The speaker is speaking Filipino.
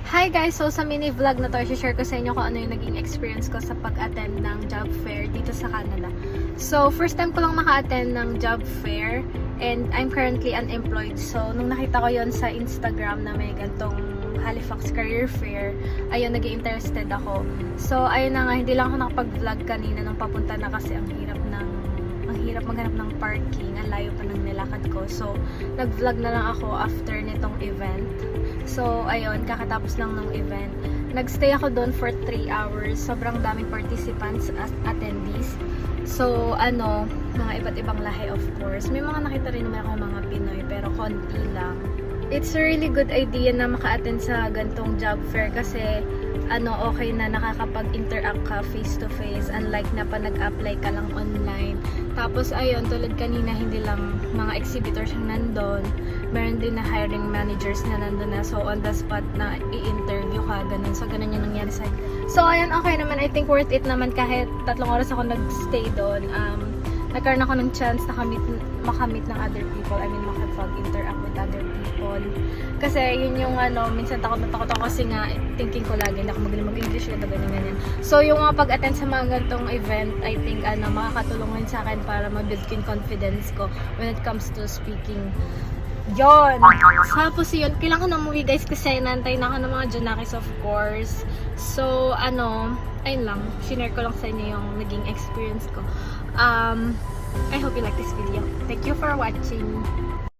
Hi guys! So sa mini vlog na to, i-share ko sa inyo kung ano yung naging experience ko sa pag-attend ng job fair dito sa Canada. So first time ko lang maka-attend ng job fair and I'm currently unemployed. So nung nakita ko yon sa Instagram na may gantong Halifax Career Fair, ayun, nag-interested ako. So ayun na nga, hindi lang ako nakapag-vlog kanina nung papunta na kasi ang hirap maghanap ng parking, ang layo pa ng nilakad ko. So nag-vlog na lang ako after nitong event. So ayun, kakatapos lang ng event. Nagstay ako doon for 3 hours. Sobrang daming participants as attendees. So mga iba't ibang lahi, of course. May mga nakita rin naman ako mga Pinoy, pero konti lang. It's a really good idea na maka-attend sa gantong job fair kasi okay na nakakapag-interact ka face to face, unlike na pa nag-apply ka lang online. Tapos ayun, tulad kanina, hindi lang mga exhibitors ang nandun, meron din na hiring managers na nandun na, so on the spot na i-interview ka, ganun. So ganun yung nangyari sa'yo. So ayun, okay naman, I think worth it naman kahit 3 oras ako nag-stay doon. Nagkaroon ako ng chance na makamit ng other people. I mean, makapag-interact with other people. Kasi yun yung minsan takot na takot ako kasi nga thinking ko lagi na ako magaling mag-English na ganyan. So yung mga pag-attend sa mga ganitong event, I think makakatulong rin sa akin para ma-build yung confidence ko when it comes to speaking. Yon! Tapos yun, kailangan ko na umuwi guys kasi nantay na ako ng mga Junakis, of course. So ayun lang, shinare ko lang sa inyo yung naging experience ko. I hope you like this video. Thank you for watching.